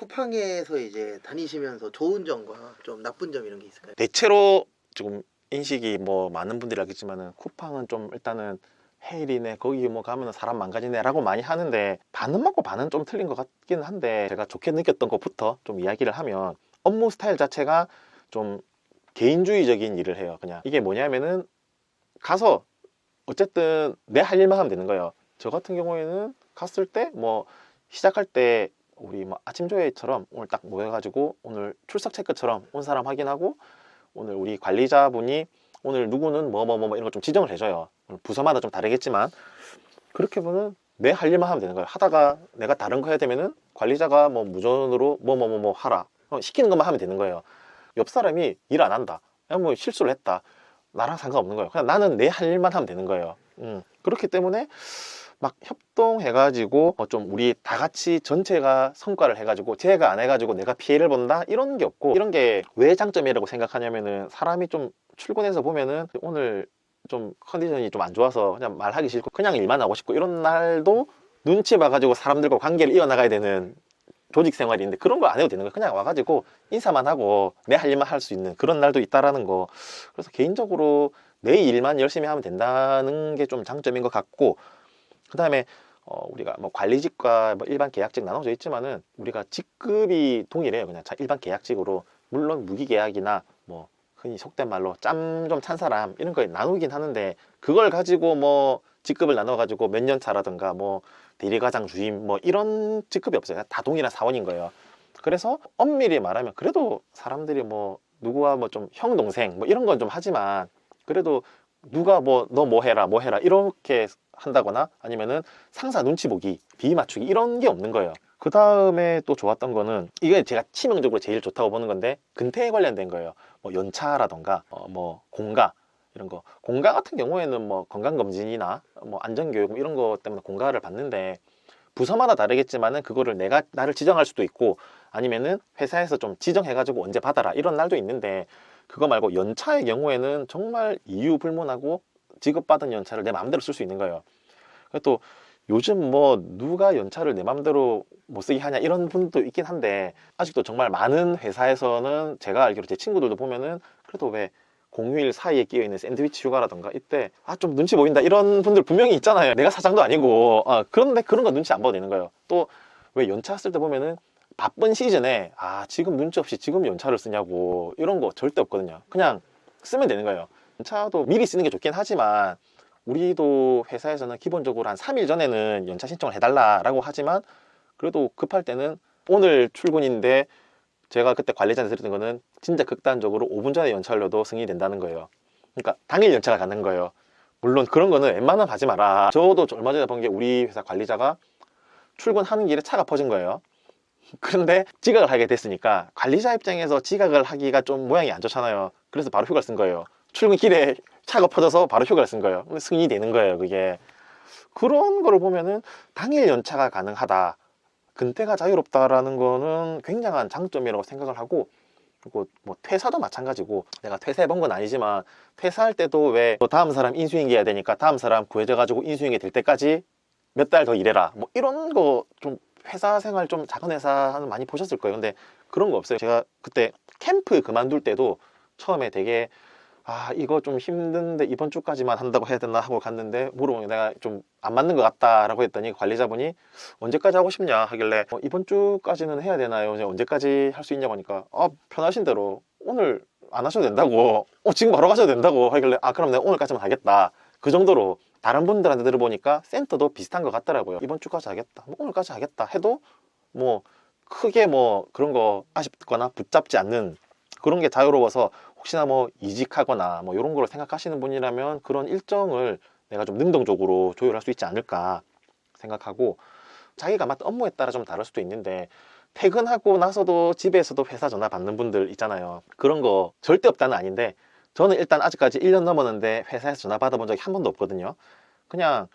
쿠팡에서 이제 다니시면서 좋은 점과 좀 나쁜 점 이런 게 있을까요? 대체로 지금 인식이 뭐 많은 분들이 알겠지만은 쿠팡은 좀 일단은 헤일이네, 거기 뭐 가면은 사람 망가지네 라고 많이 하는데, 반은 맞고 반은 좀 틀린 것 같긴 한데, 제가 좋게 느꼈던 것부터 좀 이야기를 하면, 업무 스타일 자체가 좀 개인주의적인 일을 해요. 그냥 이게 뭐냐면은 가서 어쨌든 내 할 일만 하면 되는 거예요. 저 같은 경우에는 갔을 때 뭐 시작할 때 우리 뭐 아침 조회처럼 오늘 딱 모여가지고 오늘 출석 체크처럼 온 사람 확인하고, 오늘 우리 관리자분이 오늘 누구는 뭐 이런 거 좀 지정을 해줘요. 부서마다 좀 다르겠지만 그렇게 보면 내 할 일만 하면 되는 거예요. 하다가 내가 다른 거 해야 되면은 관리자가 뭐 무전으로 뭐 하라 시키는 것만 하면 되는 거예요. 옆 사람이 일 안 한다, 뭐 실수를 했다, 나랑 상관없는 거예요. 그냥 나는 내 할 일만 하면 되는 거예요. 그렇기 때문에 막 협동해가지고 좀 우리 다 같이 전체가 성과를 해가지고 제가 안 해가지고 내가 피해를 본다 이런 게 없고, 이런 게 왜 장점이라고 생각하냐면은, 사람이 좀 출근해서 보면은 오늘 좀 컨디션이 좀 안 좋아서 그냥 말하기 싫고 그냥 일만 하고 싶고 이런 날도 눈치 봐가지고 사람들과 관계를 이어나가야 되는 조직 생활이 있는데, 그런 거 안 해도 되는 거예요. 그냥 와가지고 인사만 하고 내 할 일만 할 수 있는 그런 날도 있다라는 거. 그래서 개인적으로 내 일만 열심히 하면 된다는 게 좀 장점인 것 같고, 그 다음에 우리가 뭐 관리직과 뭐 일반 계약직 나눠져 있지만은 우리가 직급이 동일해요. 그냥 일반 계약직으로. 물론 무기계약이나 뭐 흔히 속된 말로 짬 좀 찬 사람 이런 거 나누긴 하는데, 그걸 가지고 뭐 직급을 나눠 가지고 몇 년 차라든가 뭐 대리과장 주임 뭐 이런 직급이 없어요. 다 동일한 사원인 거예요. 그래서 엄밀히 말하면 그래도 사람들이 뭐 누구와 뭐 좀 형 동생 뭐 이런 건 좀 하지만, 그래도 누가 뭐 너 뭐 해라 뭐 해라 이렇게 한다거나 아니면은 상사 눈치 보기, 비위 맞추기 이런 게 없는 거예요. 그 다음에 또 좋았던 거는, 이게 제가 치명적으로 제일 좋다고 보는 건데, 근태에 관련된 거예요. 뭐 연차라던가 뭐 공가 이런 거. 공가 같은 경우에는 뭐 건강검진이나 뭐 안전교육 뭐 이런 거 때문에 공가를 받는데, 부서마다 다르겠지만은 그거를 내가 나를 지정할 수도 있고, 아니면은 회사에서 좀 지정해가지고 언제 받아라 이런 날도 있는데, 그거 말고 연차의 경우에는 정말 이유 불문하고 지급받은 연차를 내 마음대로 쓸 수 있는 거예요. 또 요즘 뭐 누가 연차를 내 마음대로 못 쓰게 하냐 이런 분도 있긴 한데, 아직도 정말 많은 회사에서는 제가 알기로 제 친구들도 보면은 그래도 왜 공휴일 사이에 끼어 있는 샌드위치 휴가라던가 이때 좀 눈치 보인다 이런 분들 분명히 있잖아요. 내가 사장도 아니고. 그런데 그런 거 눈치 안 봐도 되는 거예요. 또 왜 연차 쓸 때 보면은 바쁜 시즌에 지금 눈치 없이 지금 연차를 쓰냐고 이런 거 절대 없거든요. 그냥 쓰면 되는 거예요. 연차도 미리 쓰는 게 좋긴 하지만, 우리도 회사에서는 기본적으로 한 3일 전에는 연차 신청을 해달라라고 하지만, 그래도 급할 때는 오늘 출근인데, 제가 그때 관리자한테 들었던 거는 진짜 극단적으로 5분 전에 연차를 넣어도 승인이 된다는 거예요. 그러니까 당일 연차가 가는 거예요. 물론 그런 거는 웬만하면 하지 마라. 저도 얼마 전에 본 게, 우리 회사 관리자가 출근하는 길에 차가 퍼진 거예요. 그런데 지각을 하게 됐으니까 관리자 입장에서 지각을 하기가 좀 모양이 안 좋잖아요. 그래서 바로 휴가를 쓴 거예요. 출근길에 차가 퍼져서 바로 휴가를 쓴 거예요. 근데 승인이 되는 거예요, 그게. 그런 거를 보면은 당일 연차가 가능하다, 근태가 자유롭다라는 거는 굉장한 장점이라고 생각을 하고, 그리고 뭐 퇴사도 마찬가지고, 내가 퇴사해 본 건 아니지만 퇴사할 때도 왜 다음 사람 인수인계 해야 되니까 다음 사람 구해져 가지고 인수인계 될 때까지 몇 달 더 일해라 뭐 이런 거, 좀 회사 생활 좀 작은 회사는 많이 보셨을 거예요. 근데 그런 거 없어요. 제가 그때 캠프 그만둘 때도 처음에 되게 이거 좀 힘든데 이번 주까지만 한다고 해야 되나 하고 갔는데, 물어보면 내가 좀 안 맞는 것 같다라고 했더니 관리자분이 언제까지 하고 싶냐 하길래, 이번 주까지는 해야 되나요? 언제까지 할 수 있냐고 하니까, 편하신 대로 오늘 안 하셔도 된다고, 지금 바로 가셔도 된다고 하길래, 그럼 내가 오늘까지만 하겠다. 그 정도로. 다른 분들한테 들어보니까 센터도 비슷한 것 같더라고요. 이번 주까지 하겠다, 뭐 오늘까지 하겠다 해도 뭐 크게 뭐 그런 거 아쉽거나 붙잡지 않는, 그런 게 자유로워서, 혹시나 뭐 이직하거나 뭐 이런 걸 생각하시는 분이라면 그런 일정을 내가 좀 능동적으로 조율할 수 있지 않을까 생각하고, 자기가 맡은 업무에 따라 좀 다를 수도 있는데, 퇴근하고 나서도 집에서도 회사 전화 받는 분들 있잖아요. 그런 거 절대 없다는 아닌데, 저는 일단 아직까지 1년 넘었는데 회사에서 전화 받아본 적이 한 번도 없거든요. 그냥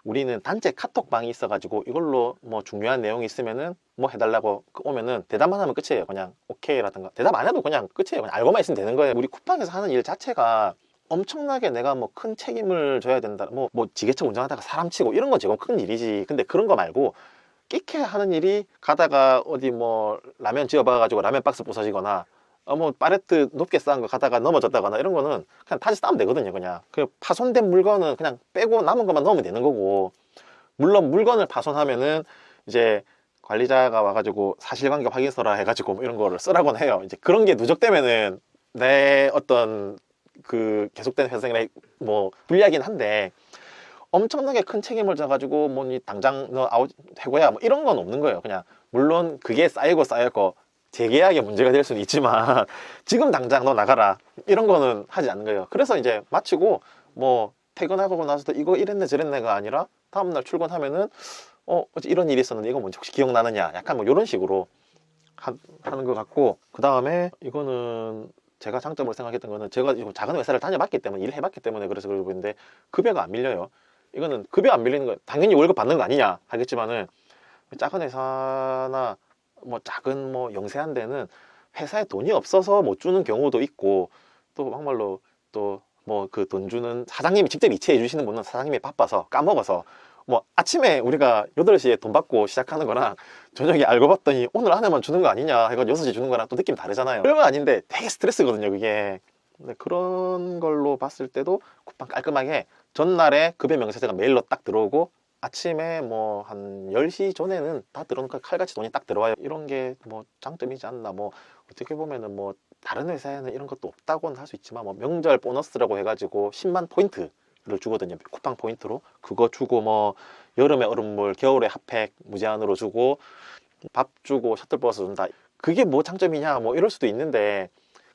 우리는 단체 카톡방이 있어가지고 이걸로 뭐 중요한 내용이 있으면은 뭐 해달라고 오면은 대답만 하면 끝이에요. 그냥 오케이라든가, 대답 안 해도 그냥 끝이에요. 그냥 알고만 있으면 되는 거예요. 우리 쿠팡에서 하는 일 자체가 엄청나게 내가 뭐 큰 책임을 져야 된다, 뭐 지게차 운전하다가 사람 치고 이런 건 지금 큰 일이지. 근데 그런 거 말고 끼케 하는 일이 가다가 어디 뭐 라면 지어봐가지고 라면 박스 부서지거나 뭐 팔레트 높게 쌓은 거 가다가 넘어졌다거나 이런 거는 그냥 다시 싸면 되거든요. 그냥 그 파손된 물건은 그냥 빼고 남은 것만 넣으면 되는 거고, 물론 물건을 파손하면은 이제 관리자가 와가지고 사실관계 확인서라 해가지고 뭐 이런 거를 쓰라고는 해요. 이제 그런 게 누적되면은 내 어떤 그 계속된 회사 생활에 뭐 불리하긴 한데, 엄청나게 큰 책임을 져가지고 뭐 당장 너 아웃 해고야 뭐 이런 건 없는 거예요. 그냥 물론 그게 쌓이고 쌓였고 재계약에 문제가 될 수는 있지만 지금 당장 너 나가라 이런 거는 하지 않는 거예요. 그래서 이제 마치고 뭐 퇴근하고 나서도 이거 이랬네 저랬네가 아니라 다음날 출근하면은 어제 이런 일이 있었는데 이거 뭔지 혹시 기억나느냐, 약간 뭐 이런 식으로 하는 것 같고, 그 다음에 이거는 제가 장점으로 생각했던 거는, 제가 지금 작은 회사를 다녀봤기 때문에, 일을 해봤기 때문에 그래서 그러고 있는데 급여가 안 밀려요. 이거는 급여 안 밀리는 거 당연히 월급 받는 거 아니냐 하겠지만은, 작은 회사나 뭐 작은 뭐 영세한 데는 회사에 돈이 없어서 못 주는 경우도 있고, 또 막말로 또 뭐 그 돈 주는 사장님이 직접 이체해 주시는 분은 사장님이 바빠서 까먹어서 뭐 아침에 우리가 8시에 돈 받고 시작하는 거랑 저녁에 알고 봤더니 오늘 안에만 주는 거 아니냐 해가 6시 주는 거랑 또 느낌 다르잖아요. 별거 아닌데 되게 스트레스거든요 그게. 근데 그런 걸로 봤을 때도 쿠팡 깔끔하게 전날에 급여 명세서가 메일로 딱 들어오고 아침에 뭐 한 10시 전에는 다 들어오니까 칼같이 돈이 딱 들어와요. 이런 게 뭐 장점이지 않나. 뭐 어떻게 보면은 뭐 다른 회사에는 이런 것도 없다고는 할 수 있지만, 뭐 명절 보너스라고 해가지고 10만 포인트를 주거든요. 쿠팡 포인트로 그거 주고, 뭐 여름에 얼음물, 겨울에 핫팩 무제한으로 주고, 밥 주고 셔틀버스 준다. 그게 뭐 장점이냐 뭐 이럴 수도 있는데,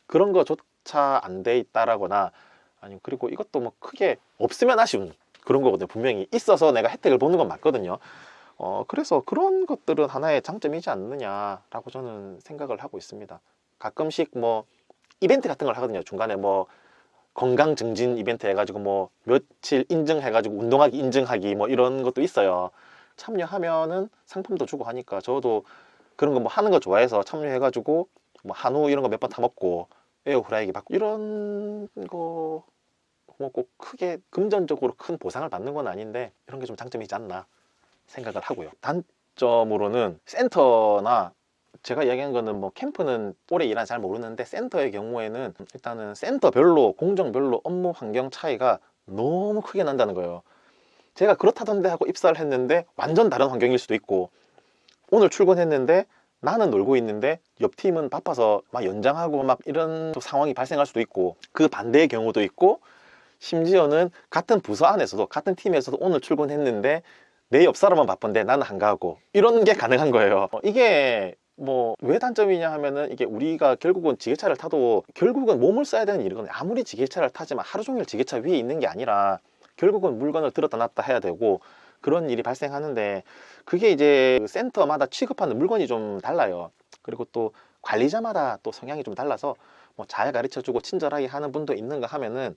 그런 거조차 안 돼 있다라거나, 아니 그리고 이것도 뭐 크게 없으면 아쉬운 그런 거거든요. 분명히 있어서 내가 혜택을 보는 건 맞거든요. 그래서 그런 것들은 하나의 장점이지 않느냐라고 저는 생각을 하고 있습니다. 가끔씩 뭐 이벤트 같은 걸 하거든요. 중간에 뭐 건강 증진 이벤트 해가지고 뭐 며칠 인증해가지고 운동하기 인증하기 뭐 이런 것도 있어요. 참여하면은 상품도 주고 하니까 저도 그런 거 뭐 하는 거 좋아해서 참여해가지고 뭐 한우 이런 거 몇 번 타먹고 에어프라이기 받고 이런 거 뭐 꼭 크게 금전적으로 큰 보상을 받는 건 아닌데, 이런 게 좀 장점이지 않나 생각을 하고요. 단점으로는 센터나, 제가 이야기한 거는 뭐 캠프는 오래 일한 잘 모르는데, 센터의 경우에는 일단은 센터별로 공정별로 업무 환경 차이가 너무 크게 난다는 거예요. 제가 그렇다던데 하고 입사를 했는데 완전 다른 환경일 수도 있고, 오늘 출근했는데 나는 놀고 있는데 옆 팀은 바빠서 막 연장하고 막 이런 또 상황이 발생할 수도 있고, 그 반대의 경우도 있고, 심지어는 같은 부서 안에서도 같은 팀에서도 오늘 출근했는데 내 옆 사람은 바쁜데 나는 한가하고, 이런 게 가능한 거예요. 이게 뭐 왜 단점이냐 하면은, 이게 우리가 결국은 지게차를 타도 결국은 몸을 써야 되는 일이거든요. 아무리 지게차를 타지만 하루 종일 지게차 위에 있는 게 아니라 결국은 물건을 들었다 놨다 해야 되고 그런 일이 발생하는데, 그게 이제 센터마다 취급하는 물건이 좀 달라요. 그리고 또 관리자마다 또 성향이 좀 달라서 뭐 잘 가르쳐주고 친절하게 하는 분도 있는가 하면은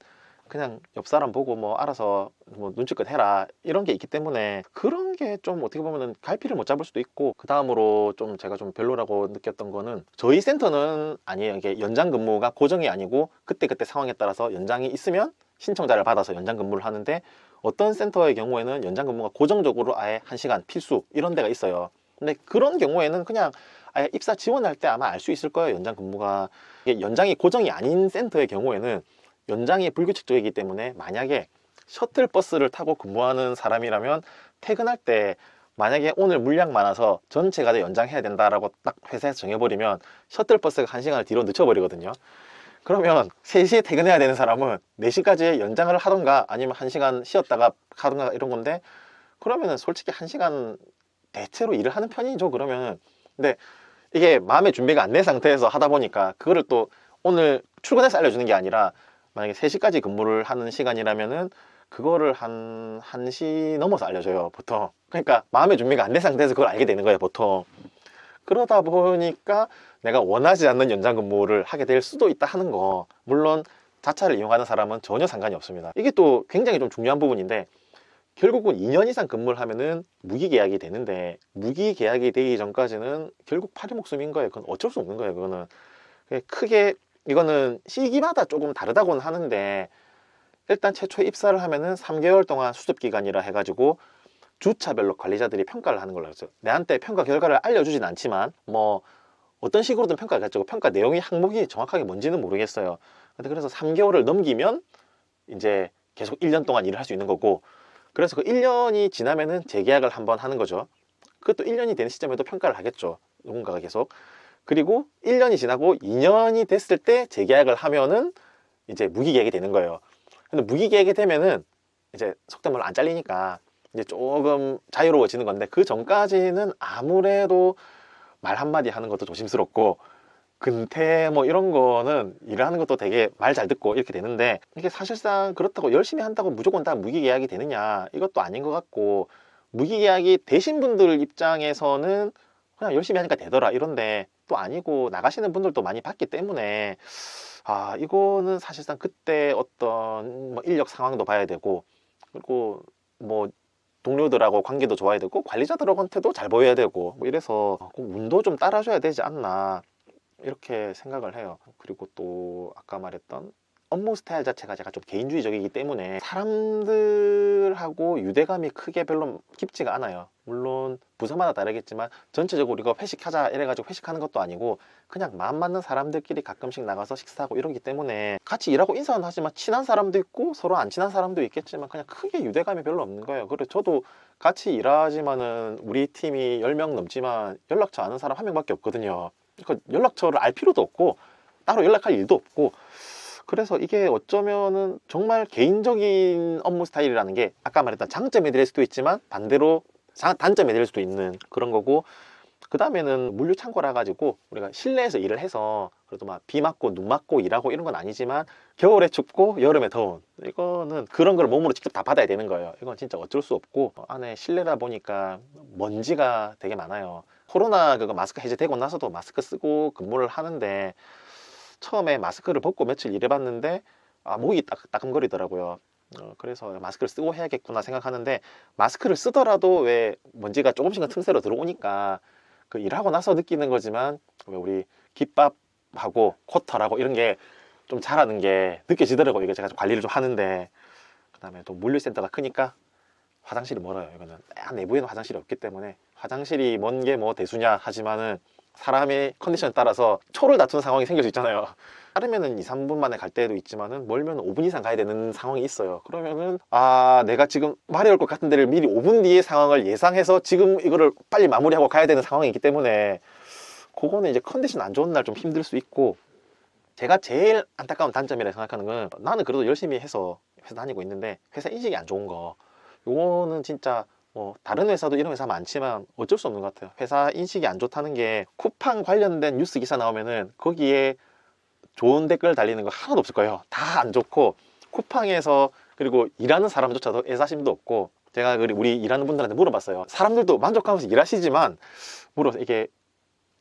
그냥 옆 사람 보고 뭐 알아서 뭐 눈치껏 해라 이런 게 있기 때문에, 그런 게 좀 어떻게 보면은 갈피를 못 잡을 수도 있고. 그 다음으로 좀 제가 좀 별로라고 느꼈던 거는, 저희 센터는 아니에요. 이게 연장 근무가 고정이 아니고 그때그때 상황에 따라서 연장이 있으면 신청자를 받아서 연장 근무를 하는데, 어떤 센터의 경우에는 연장 근무가 고정적으로 아예 1시간 필수 이런 데가 있어요. 근데 그런 경우에는 그냥 아예 입사 지원할 때 아마 알 수 있을 거예요. 연장 근무가, 이게 연장이 고정이 아닌 센터의 경우에는 연장이 불규칙적이기 때문에, 만약에 셔틀버스를 타고 근무하는 사람이라면 퇴근할 때 만약에 오늘 물량 많아서 전체가 다 연장해야 된다라고 딱 회사에서 정해버리면 셔틀버스가 1시간을 뒤로 늦춰버리거든요. 그러면 3시에 퇴근해야 되는 사람은 4시까지 연장을 하던가 아니면 1시간 쉬었다가 하던가 이런 건데, 그러면은 솔직히 1시간 대체로 일을 하는 편이죠 그러면은. 근데 이게 마음의 준비가 안 된 상태에서 하다 보니까, 그거를 또 오늘 출근해서 알려주는 게 아니라 만약에 3시까지 근무를 하는 시간이라면은 그거를 한 1시 넘어서 알려줘요 보통. 그러니까 마음의 준비가 안 된 상태에서 그걸 알게 되는 거예요 보통. 그러다 보니까 내가 원하지 않는 연장 근무를 하게 될 수도 있다 하는 거. 물론 자차를 이용하는 사람은 전혀 상관이 없습니다. 이게 또 굉장히 좀 중요한 부분인데, 결국은 2년 이상 근무를 하면은 무기계약이 되는데, 무기계약이 되기 전까지는 결국 파리 목숨인 거예요. 그건 어쩔 수 없는 거예요 그거는. 크게 이거는 시기마다 조금 다르다고는 하는데, 일단 최초에 입사를 하면은 3개월 동안 수습 기간이라 해가지고 주차별로 관리자들이 평가를 하는 걸로 알았어요. 내한테 평가 결과를 알려주진 않지만 뭐 어떤 식으로든 평가를 했죠. 평가 내용이 항목이 정확하게 뭔지는 모르겠어요. 근데 그래서 3개월을 넘기면 이제 계속 1년 동안 일을 할 수 있는 거고, 그래서 그 1년이 지나면은 재계약을 한번 하는 거죠. 그것도 1년이 되는 시점에도 평가를 하겠죠. 누군가가 계속. 그리고 1년이 지나고 2년이 됐을 때 재계약을 하면은 이제 무기계약이 되는 거예요. 근데 무기계약이 되면은 이제 속된 말로 안 잘리니까 이제 조금 자유로워지는 건데, 그 전까지는 아무래도 말 한마디 하는 것도 조심스럽고, 근태 뭐 이런 거는 일하는 것도 되게 말 잘 듣고 이렇게 되는데, 이게 사실상 그렇다고 열심히 한다고 무조건 다 무기계약이 되느냐, 이것도 아닌 것 같고, 무기계약이 되신 분들 입장에서는 그냥 열심히 하니까 되더라 이런데 또 아니고, 나가시는 분들도 많이 봤기 때문에 이거는 사실상 그때 어떤 뭐 인력 상황도 봐야 되고, 그리고 뭐 동료들하고 관계도 좋아야 되고 관리자들한테도 잘 보여야 되고, 뭐 이래서 꼭 운도 좀 따라줘야 되지 않나 이렇게 생각을 해요. 그리고 또 아까 말했던 업무 스타일 자체가 제가 좀 개인주의적이기 때문에 사람들하고 유대감이 크게 별로 깊지가 않아요. 물론 부서마다 다르겠지만 전체적으로 이거 회식하자 이래가지고 회식하는 것도 아니고, 그냥 마음 맞는 사람들끼리 가끔씩 나가서 식사하고 이러기 때문에 같이 일하고 인사는 하지만 친한 사람도 있고 서로 안 친한 사람도 있겠지만 그냥 크게 유대감이 별로 없는 거예요. 그래서 저도 같이 일하지만은 우리 팀이 10명 넘지만 연락처 아는 사람 한 명밖에 없거든요. 그러니까 연락처를 알 필요도 없고 따로 연락할 일도 없고, 그래서 이게 어쩌면은 정말 개인적인 업무 스타일이라는 게 아까 말했던 장점이 될 수도 있지만 반대로 단점이 될 수도 있는 그런 거고, 그 다음에는 물류 창고라 가지고 우리가 실내에서 일을 해서 그래도 막 비 맞고 눈 맞고 일하고 이런 건 아니지만 겨울에 춥고 여름에 더운, 이거는 그런 걸 몸으로 직접 다 받아야 되는 거예요. 이건 진짜 어쩔 수 없고, 안에 실내다 보니까 먼지가 되게 많아요. 코로나 그거 마스크 해제되고 나서도 마스크 쓰고 근무를 하는데, 처음에 마스크를 벗고 며칠 일해봤는데 목이 따끔거리더라고요. 그래서 마스크를 쓰고 해야겠구나 생각하는데, 마스크를 쓰더라도 왜 먼지가 조금씩은 틈새로 들어오니까 그 일하고 나서 느끼는 거지만, 왜 우리 깃밥하고 코털하고 이런 게 좀 자라는 게 느껴지더라고요. 이게 제가 좀 관리를 좀 하는데, 그 다음에 또 물류센터가 크니까 화장실이 멀어요. 이거는 내부에는 화장실이 없기 때문에, 화장실이 먼 게 뭐 대수냐 하지만은 사람의 컨디션에 따라서 초를 다투는 상황이 생길 수 있잖아요. 빠르면은 2, 3분 만에 갈 때도 있지만은 멀면 5분 이상 가야 되는 상황이 있어요. 그러면은 내가 지금 말이 올 것 같은 데를 미리 5분 뒤의 상황을 예상해서 지금 이거를 빨리 마무리하고 가야 되는 상황이 있기 때문에, 그거는 이제 컨디션 안 좋은 날 좀 힘들 수 있고, 제가 제일 안타까운 단점이라 생각하는 건, 나는 그래도 열심히 해서 회사 다니고 있는데 회사 인식이 안 좋은 거, 요거는 진짜 뭐 다른 회사도 이런 회사 많지만 어쩔 수 없는 것 같아요. 회사 인식이 안 좋다는 게, 쿠팡 관련된 뉴스 기사 나오면은 거기에 좋은 댓글 달리는 거 하나도 없을 거예요. 다 안 좋고, 쿠팡에서 그리고 일하는 사람조차도 애사심도 없고, 제가 우리 일하는 분들한테 물어봤어요. 사람들도 만족하면서 일하시지만 이게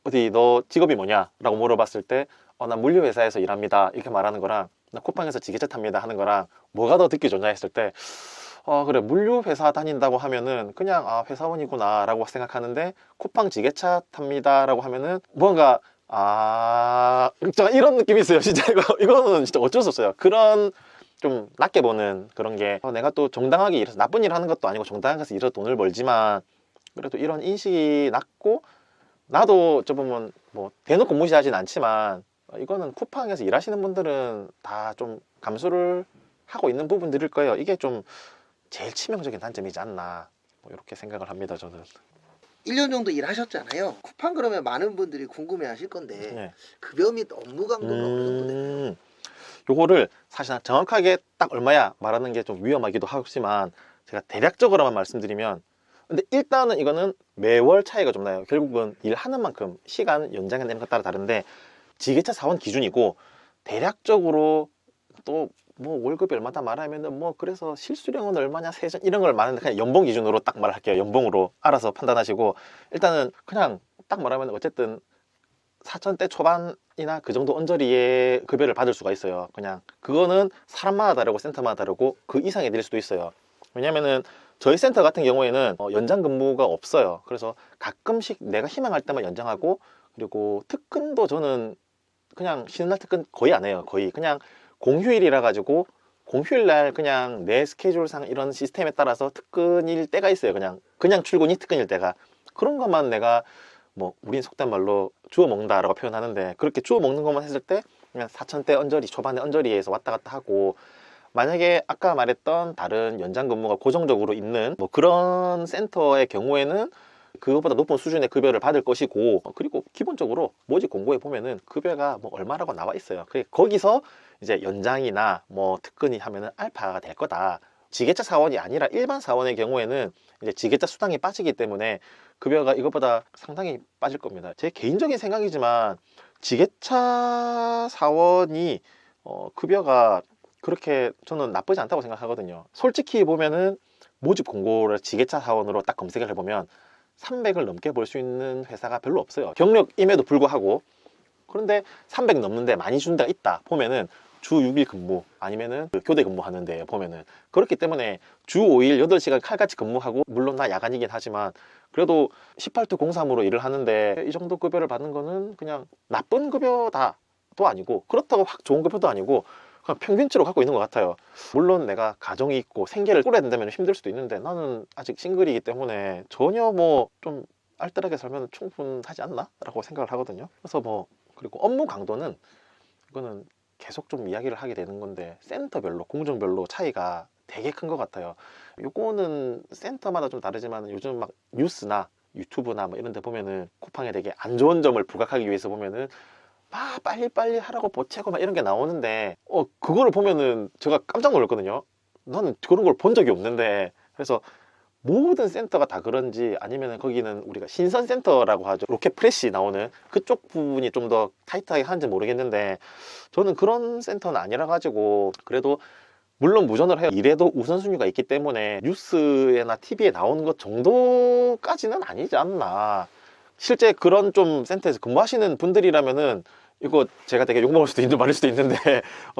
어디 너 직업이 뭐냐 라고 물어봤을 때 난 물류회사에서 일합니다 이렇게 말하는 거랑, 나 쿠팡에서 지게차 탑니다 하는 거랑 뭐가 더 듣기 좋냐 했을 때, 그래 물류회사 다닌다고 하면은 그냥 회사원이구나 라고 생각하는데, 쿠팡 지게차 탑니다 라고 하면은 뭔가 진짜 이런 느낌이 있어요. 진짜 이거는 진짜 어쩔 수 없어요. 그런 좀 낮게 보는 그런 게, 내가 또 정당하게 일해서 나쁜 일 하는 것도 아니고 정당하게 해서 일해서 돈을 벌지만, 그래도 이런 인식이 낮고, 나도 어쩌면 뭐 대놓고 무시하진 않지만 이거는 쿠팡에서 일하시는 분들은 다 좀 감수를 하고 있는 부분들일 거예요. 이게 좀 제일 치명적인 단점이지 않나, 뭐 이렇게 생각을 합니다, 저는. 1년 정도 일하셨잖아요. 쿠팡 그러면 많은 분들이 궁금해 하실 건데 네. 급여 및 업무 강도가 어느 정도 되나요? 요거를 사실 정확하게 딱 얼마야 말하는 게 좀 위험하기도 하지만, 제가 대략적으로만 말씀드리면, 근데 일단은 이거는 매월 차이가 좀 나요. 결국은 일하는 만큼 시간 연장되는 것 따라 다른데, 지게차 사원 기준이고, 대략적으로 또 뭐 월급이 얼마다 말하면은 뭐 그래서 실수령은 얼마냐 세전 이런 걸 말하는데, 그냥 연봉 기준으로 딱 말할게요. 연봉으로 알아서 판단하시고, 일단은 그냥 딱 말하면 어쨌든 4천대 초반이나 그 정도 언저리의 급여를 받을 수가 있어요. 그냥 그거는 사람마다 다르고 센터마다 다르고 그 이상이 될 수도 있어요. 왜냐면은 저희 센터 같은 경우에는 연장 근무가 없어요. 그래서 가끔씩 내가 희망할 때만 연장하고, 그리고 특근도 저는 그냥 쉬는 날 특근 거의 안 해요. 거의 그냥 공휴일이라 가지고 공휴일 날 그냥 내 스케줄상 이런 시스템에 따라서 특근일 때가 있어요. 그냥 출근이 특근일 때가. 그런 것만 내가 뭐 우린 속된 말로 주워 먹는다라고 표현하는데, 그렇게 주워 먹는 것만 했을 때 그냥 4천대 언저리, 초반에 언저리에서 왔다 갔다 하고, 만약에 아까 말했던 다른 연장 근무가 고정적으로 있는 뭐 그런 센터의 경우에는 그것보다 높은 수준의 급여를 받을 것이고, 그리고 기본적으로 모집 공고에 보면은 급여가 뭐 얼마라고 나와 있어요. 거기서 이제 연장이나 뭐 특근이 하면은 알파가 될 거다. 지게차 사원이 아니라 일반 사원의 경우에는 이제 지게차 수당이 빠지기 때문에 급여가 이것보다 상당히 빠질 겁니다. 제 개인적인 생각이지만 지게차 사원이 급여가 그렇게 저는 나쁘지 않다고 생각하거든요. 솔직히 보면은 모집 공고를 지게차 사원으로 딱 검색을 해보면 300을 넘게 벌 수 있는 회사가 별로 없어요. 경력임에도 불구하고. 그런데 300 넘는데 많이 준 데가 있다 보면은 주 6일 근무 아니면은 그 교대 근무하는데 보면은, 그렇기 때문에 주 5일 8시간 칼같이 근무하고, 물론 나 야간이긴 하지만 그래도 18도 03으로 일을 하는데 이 정도 급여를 받는 거는 그냥 나쁜 급여다도 아니고 그렇다고 확 좋은 급여도 아니고 그냥 평균치로 갖고 있는 것 같아요. 물론 내가 가정이 있고 생계를 꾸려야 된다면 힘들 수도 있는데, 나는 아직 싱글이기 때문에 전혀 뭐 좀 알뜰하게 살면 충분하지 않나? 라고 생각을 하거든요. 그래서 뭐, 그리고 업무 강도는 이거는 계속 좀 이야기를 하게 되는 건데, 센터별로 공정별로 차이가 되게 큰 것 같아요. 요거는 센터마다 좀 다르지만 요즘 막 뉴스나 유튜브나 뭐 이런 데 보면은 쿠팡에 되게 안 좋은 점을 부각하기 위해서 보면은 막 빨리빨리 하라고 보채고 막 이런 게 나오는데, 그거를 보면은 제가 깜짝 놀랐거든요. 나는 그런 걸 본 적이 없는데. 그래서 모든 센터가 다 그런지, 아니면 거기는 우리가 신선센터라고 하죠. 로켓 프레시 나오는 그쪽 부분이 좀 더 타이트하게 하는지 모르겠는데, 저는 그런 센터는 아니라 가지고 그래도 물론 무전을 해요. 이래도 우선순위가 있기 때문에 뉴스나 TV에 나오는 것 정도까지는 아니지 않나. 실제 그런 좀 센터에서 근무하시는 분들이라면은 이거 제가 되게 욕먹을 수도 있는 말일 수도 있는데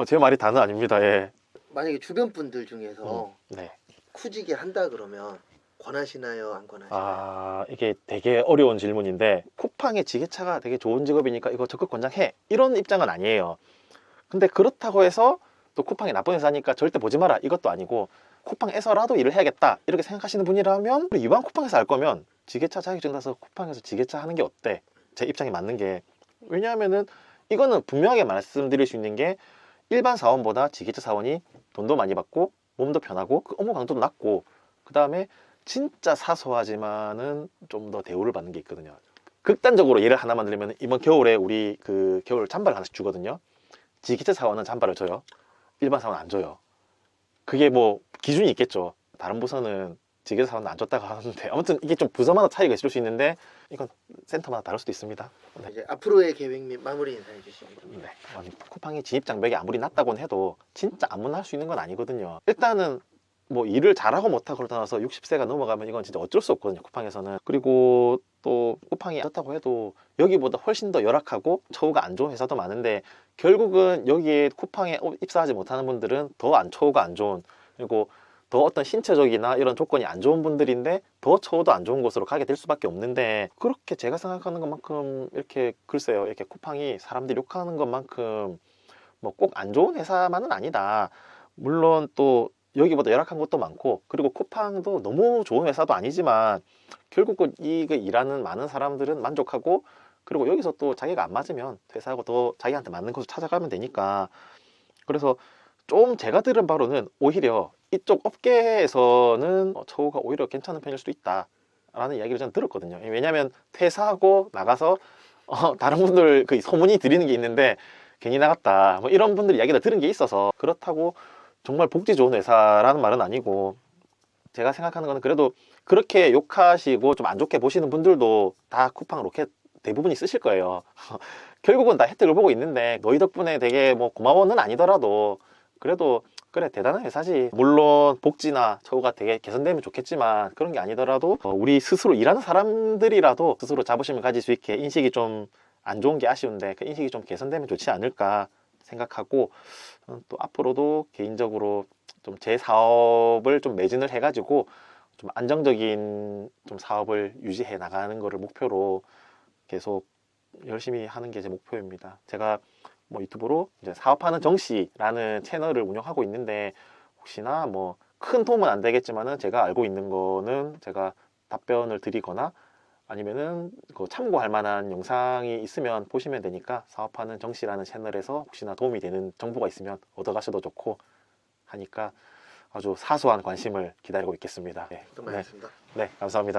제 말이 다는 아닙니다. 예. 만약에 주변 분들 중에서 네. 쿠직에 한다 그러면 권하시나요? 안 권하시나요? 이게 되게 어려운 질문인데, 쿠팡의 지게차가 되게 좋은 직업이니까 이거 적극 권장해, 이런 입장은 아니에요. 근데 그렇다고 해서 또 쿠팡이 나쁜 회사니까 절대 보지 마라, 이것도 아니고, 쿠팡에서라도 일을 해야겠다 이렇게 생각하시는 분이라면 이왕 쿠팡에서 할 거면 지게차 자격증 따서 쿠팡에서 지게차 하는 게 어때? 제 입장이 맞는 게, 왜냐하면은 이거는 분명하게 말씀드릴 수 있는 게, 일반 사원보다 지게차 사원이 돈도 많이 받고 몸도 편하고 그 업무 강도도 낮고, 그 다음에 진짜 사소하지만은 좀 더 대우를 받는 게 있거든요. 극단적으로 예를 하나만 들면, 이번 겨울에 우리 그 겨울 잠바를 하나씩 주거든요. 지게차 사원은 잠바를 줘요. 일반 사원은 안 줘요. 그게 뭐 기준이 있겠죠. 다른 부서는 지게차 사원은 안 줬다고 하는데, 아무튼 이게 좀 부서마다 차이가 있을 수 있는데 이건 센터마다 다를 수도 있습니다. 네. 이제 앞으로의 계획 및 마무리 인사해 주시면 됩니다. 네. 아니, 쿠팡이 진입 장벽이 아무리 낮다고는 해도 진짜 아무나 할 수 있는 건 아니거든요. 일단은 뭐 일을 잘하고 못하고 떠나서 60세가 넘어가면 이건 진짜 어쩔 수 없거든요, 쿠팡에서는. 그리고 또 쿠팡이 그렇다고 해도 여기보다 훨씬 더 열악하고 처우가 안 좋은 회사도 많은데, 결국은 여기에 쿠팡에 입사하지 못하는 분들은 더 처우가 안 좋은, 그리고 더 어떤 신체적이나 이런 조건이 안 좋은 분들인데 더 처우도 안 좋은 곳으로 가게 될 수밖에 없는데, 그렇게 제가 생각하는 것만큼 이렇게, 글쎄요, 이렇게 쿠팡이 사람들이 욕하는 것만큼 뭐 꼭 안 좋은 회사만은 아니다. 물론 또 여기보다 열악한 것도 많고, 그리고 쿠팡도 너무 좋은 회사도 아니지만 결국은 이거 일하는 많은 사람들은 만족하고, 그리고 여기서 또 자기가 안 맞으면 퇴사하고 더 자기한테 맞는 곳을 찾아가면 되니까. 그래서 좀 제가 들은 바로는 오히려 이쪽 업계에서는 처우가 오히려 괜찮은 편일 수도 있다 라는 이야기를 저는 들었거든요. 왜냐하면 퇴사하고 나가서 다른 분들 그 소문이 들리는 게 있는데 괜히 나갔다 뭐 이런 분들 이야기를 들은 게 있어서, 그렇다고 정말 복지 좋은 회사라는 말은 아니고, 제가 생각하는 거는 그래도 그렇게 욕하시고 좀 안 좋게 보시는 분들도 다 쿠팡 로켓 대부분이 쓰실 거예요. 결국은 다 혜택을 보고 있는데, 너희 덕분에 되게 뭐 고마워는 아니더라도 그래도 그래 대단한 회사지. 물론 복지나 처우가 되게 개선되면 좋겠지만 그런 게 아니더라도 우리 스스로 일하는 사람들이라도 스스로 자부심을 가질 수 있게, 인식이 좀 안 좋은 게 아쉬운데 그 인식이 좀 개선되면 좋지 않을까 생각하고, 또 앞으로도 개인적으로 좀 제 사업을 좀 매진을 해가지고 좀 안정적인 좀 사업을 유지해 나가는 거를 목표로 계속 열심히 하는 게 제 목표입니다. 제가 뭐 유튜브로 이제 사업하는 정씨라는 채널을 운영하고 있는데 혹시나 뭐 큰 도움은 안 되겠지만은 제가 알고 있는 거는 제가 답변을 드리거나 아니면은 그 참고할 만한 영상이 있으면 보시면 되니까 사업하는 정씨라는 채널에서 혹시나 도움이 되는 정보가 있으면 얻어가셔도 좋고 하니까 아주 사소한 관심을 기다리고 있겠습니다. 네, 정말 네, 알겠습니다. 네, 감사합니다.